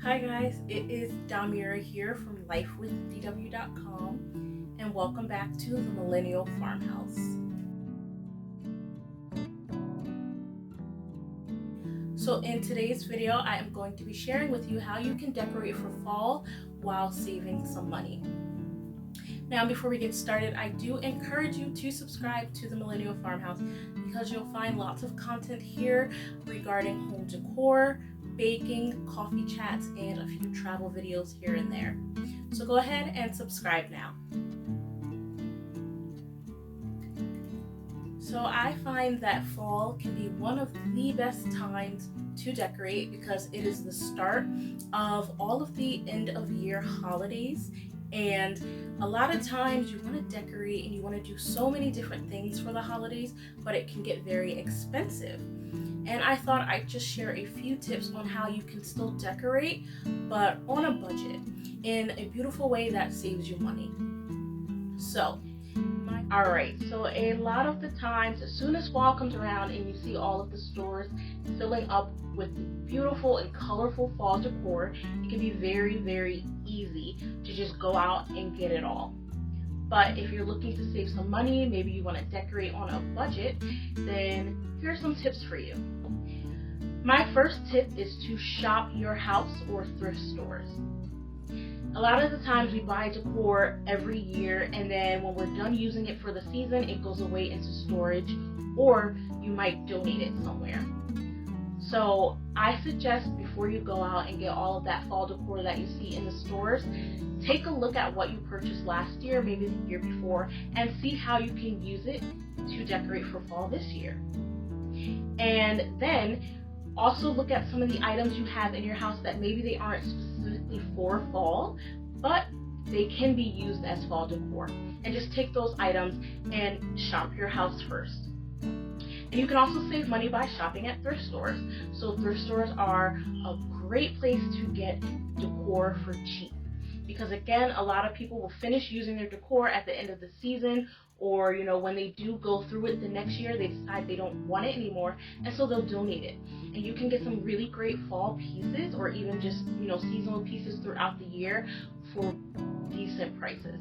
Hi guys, it is Damira here from lifewithdw.com and welcome back to the Millennial Farmhouse. So in today's video, I am going to be sharing with you how you can decorate for fall while saving some money. Now, before we get started, I do encourage you to subscribe to the Millennial Farmhouse because you'll find lots of content here regarding home decor, baking, coffee chats, and a few travel videos here and there. So go ahead and subscribe now. So I find that fall can be one of the best times to decorate because it is the start of all of the end of year holidays. And a lot of times you want to decorate and you want to do so many different things for the holidays, but it can get very expensive. And I thought I'd just share a few tips on how you can still decorate, but on a budget, in a beautiful way that saves you money. Alright, so a lot of the times, as soon as fall comes around and you see all of the stores filling up with beautiful and colorful fall decor, it can be very, very easy to just go out and get it all. But if you're looking to save some money, maybe you want to decorate on a budget, then here are some tips for you. My first tip is to shop your house or thrift stores. A lot of the times we buy decor every year, and then when we're done using it for the season, it goes away into storage, or you might donate it somewhere. So I suggest before you go out and get all of that fall decor that you see in the stores, take a look at what you purchased last year, maybe the year before, and see how you can use it to decorate for fall this year. And then also look at some of the items you have in your house that maybe they aren't specifically for fall, but they can be used as fall decor. And just take those items and shop your house first. And you can also save money by shopping at thrift stores. So thrift stores are a great place to get decor for cheap. Because again, a lot of people will finish using their decor at the end of the season, or when they do go through it the next year, they decide they don't want it anymore, and so they'll donate it. And you can get some really great fall pieces, or even just seasonal pieces throughout the year for decent prices.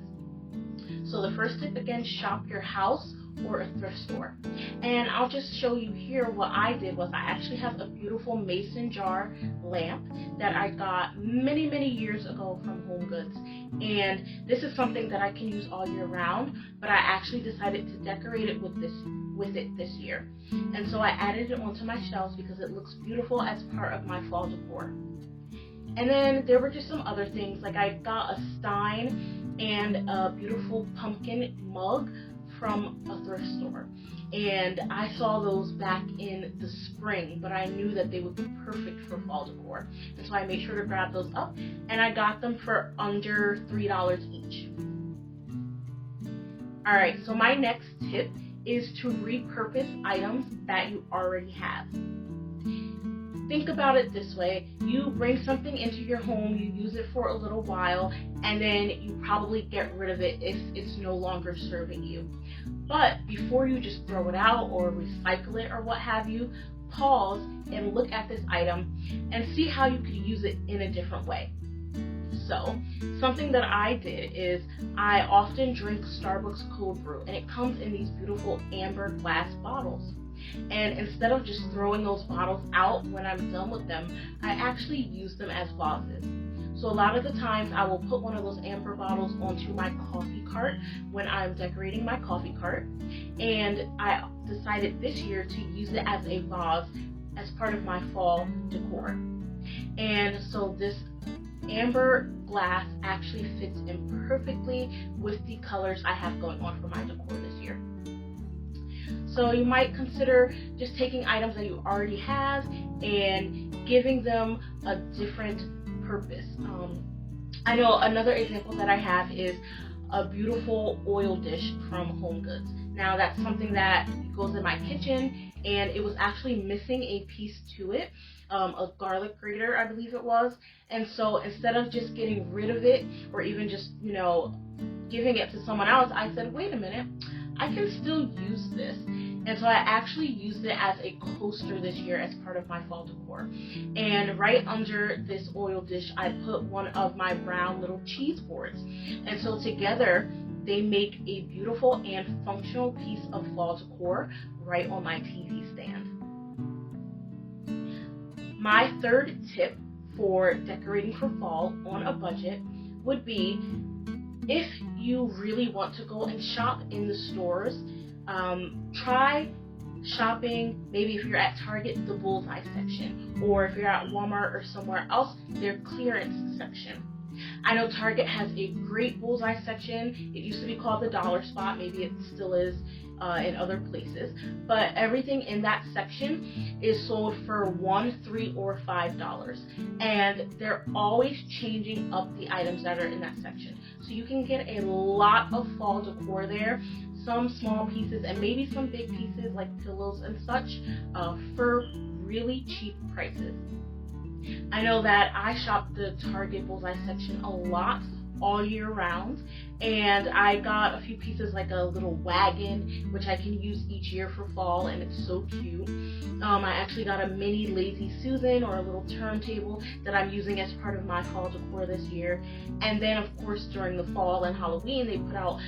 So the first tip, again, shop your house or a thrift store. And I'll just show you here what I did was I actually have a beautiful mason jar lamp that I got many years ago from Home Goods. And this is something that I can use all year round, but I actually decided to decorate it with it this year. And so I added it onto my shelves because it looks beautiful as part of my fall decor. And then there were just some other things, like I got a stein and a beautiful pumpkin mug from a thrift store, and I saw those back in the spring, but I knew that they would be perfect for fall decor, and so I made sure to grab those up, and I got them for under $3 each. Alright, so my next tip is to repurpose items that you already have. Think about it this way: you bring something into your home, you use it for a little while, and then you probably get rid of it if it's no longer serving you. But before you just throw it out or recycle it or what have you, pause and look at this item and see how you could use it in a different way. So something that I did is I often drink Starbucks cold brew, and it comes in these beautiful amber glass bottles. And instead of just throwing those bottles out when I'm done with them, I actually use them as vases. So a lot of the times I will put one of those amber bottles onto my coffee cart when I'm decorating my coffee cart. And I decided this year to use it as a vase as part of my fall decor. And so this amber glass actually fits in perfectly with the colors I have going on for my decor this year. So you might consider just taking items that you already have and giving them a different purpose. I know another example that I have is a beautiful oil dish from Home Goods. Now that's something that goes in my kitchen, and it was actually missing a piece to it, a garlic grater I believe it was. And so instead of just getting rid of it or even just giving it to someone else, I said, wait a minute, I can still use this. And so I actually used it as a coaster this year as part of my fall decor. And right under this oil dish, I put one of my brown little cheese boards. And so together, they make a beautiful and functional piece of fall decor right on my TV stand. My third tip for decorating for fall on a budget would be, if you really want to go and shop in the stores, try shopping, maybe if you're at Target, the bullseye section, or if you're at Walmart or somewhere else, their clearance section. I know Target has a great bullseye section. It used to be called the dollar spot, maybe it still is in other places, but everything in that section is sold for $1, $3, or $5, and they're always changing up the items that are in that section. So you can get a lot of fall decor there, some small pieces and maybe some big pieces like pillows and such, for really cheap prices. I know that I shop the Target bullseye section a lot all year round, and I got a few pieces like a little wagon which I can use each year for fall, and it's so cute. I actually got a mini Lazy Susan, or a little turntable that I'm using as part of my fall decor this year. And then of course during the fall and Halloween they put out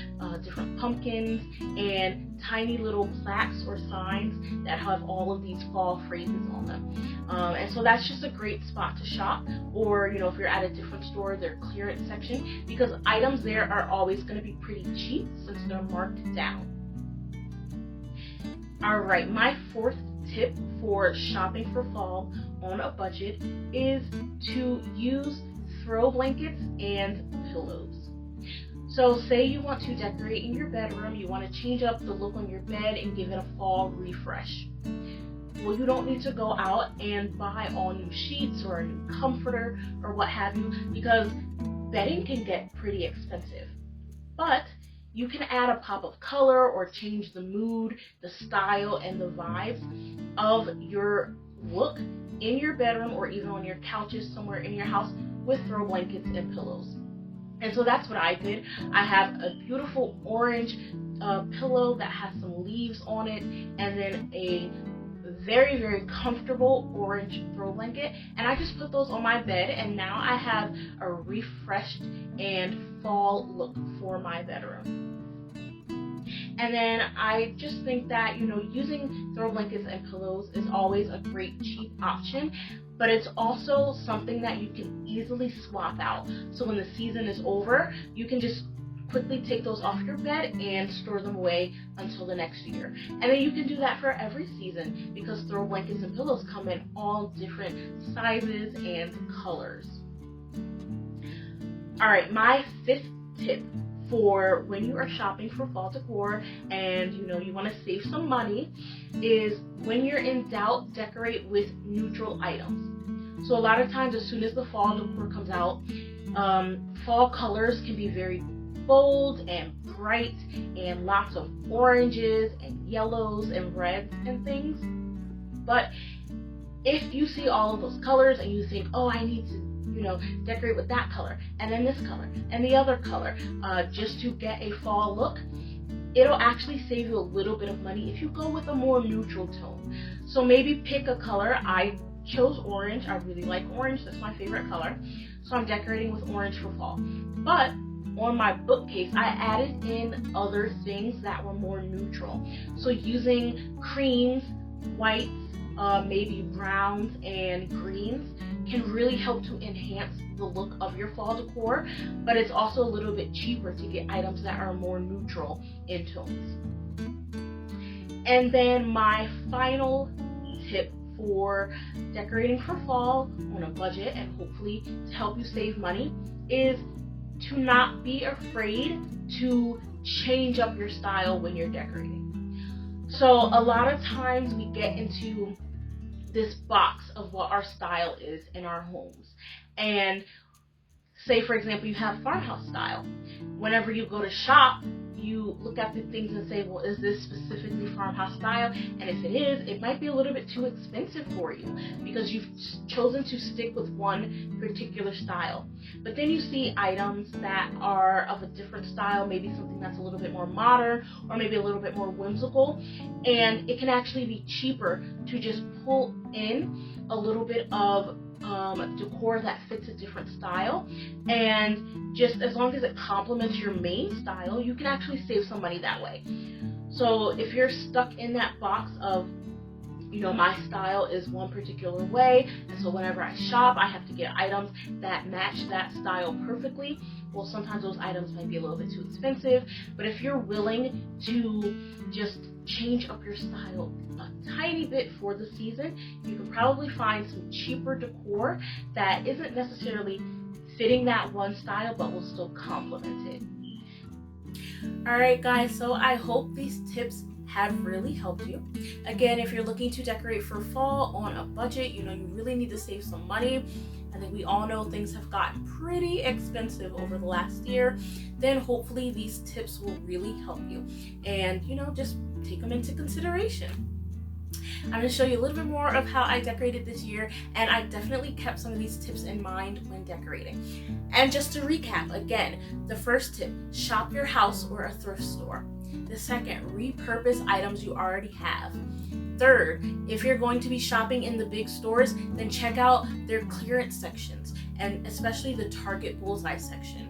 different pumpkins and tiny little plaques or signs that have all of these fall phrases on them. And so that's just a great spot to shop, or if you're at a different store, their clearance section, because items there are always going to be pretty cheap since they're marked down. Alright, my fourth tip for shopping for fall on a budget is to use throw blankets and pillows. So say you want to decorate in your bedroom, you want to change up the look on your bed and give it a fall refresh. Well, you don't need to go out and buy all new sheets or a new comforter or what have you, because bedding can get pretty expensive. But you can add a pop of color or change the mood, the style, and the vibes of your look in your bedroom or even on your couches somewhere in your house with throw blankets and pillows. And so that's what I did. I have a beautiful orange pillow that has some leaves on it, and then a very, very comfortable orange throw blanket, and I just put those on my bed, and now I have a refreshed and fall look for my bedroom. And then I just think that, using throw blankets and pillows is always a great cheap option, but it's also something that you can easily swap out. So when the season is over, you can just quickly take those off your bed and store them away until the next year. And then you can do that for every season, because throw blankets and pillows come in all different sizes and colors. Alright, my fifth tip for when you are shopping for fall decor and you want to save some money is, when you're in doubt, decorate with neutral items. So a lot of times as soon as the fall decor comes out, fall colors can be very bold and bright, and lots of oranges and yellows and reds and things. But if you see all of those colors and you think, oh, I need to decorate with that color and then this color and the other color just to get a fall look, it'll actually save you a little bit of money if you go with a more neutral tone. So maybe pick a color. I chose orange. I really like orange. That's my favorite color. So I'm decorating with orange for fall. But on my bookcase, I added in other things that were more neutral. So using creams, whites, maybe browns and greens can really help to enhance the look of your fall decor, but it's also a little bit cheaper to get items that are more neutral in tones. And then my final tip for decorating for fall on a budget and hopefully to help you save money is to not be afraid to change up your style when you're decorating. So a lot of times we get into this box of what our style is in our homes, and say for example you have farmhouse style. Whenever you go to shop, you look at the things and say, well, is this specifically farmhouse style? And if it is, it might be a little bit too expensive for you because you've chosen to stick with one particular style. But then you see items that are of a different style, maybe something that's a little bit more modern or maybe a little bit more whimsical, and it can actually be cheaper to just pull in a little bit of decor that fits a different style, and just as long as it complements your main style, you can actually save some money that way. So if you're stuck in that box of, my style is one particular way, and so whenever I shop, I have to get items that match that style perfectly. Well, sometimes those items might be a little bit too expensive, but if you're willing to just change up your style a tiny bit for the season, you can probably find some cheaper decor that isn't necessarily fitting that one style, but will still complement it. Alright guys, so I hope these tips have really helped you. Again, if you're looking to decorate for fall on a budget, you really need to save some money. I think we all know things have gotten pretty expensive over the last year. Then hopefully these tips will really help you, and just take them into consideration. I'm going to show you a little bit more of how I decorated this year, and I definitely kept some of these tips in mind when decorating. And just to recap, again, the first tip, shop your house or a thrift store. The second, repurpose items you already have. Third, if you're going to be shopping in the big stores, then check out their clearance sections, and especially the Target Bullseye section.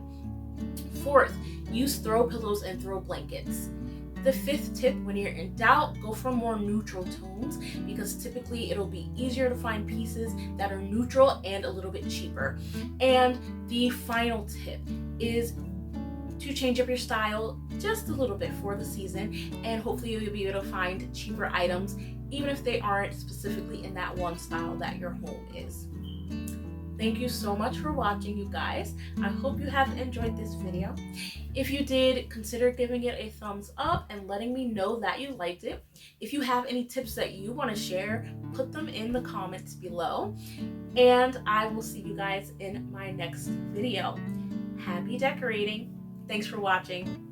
Fourth, use throw pillows and throw blankets. The fifth tip, when you're in doubt, go for more neutral tones, because typically it'll be easier to find pieces that are neutral and a little bit cheaper. And the final tip is to change up your style just a little bit for the season, and hopefully you'll be able to find cheaper items, even if they aren't specifically in that one style that your home is. Thank you so much for watching, you guys. I hope you have enjoyed this video. If you did, consider giving it a thumbs up and letting me know that you liked it. If you have any tips that you want to share, put them in the comments below. And I will see you guys in my next video. Happy decorating. Thanks for watching.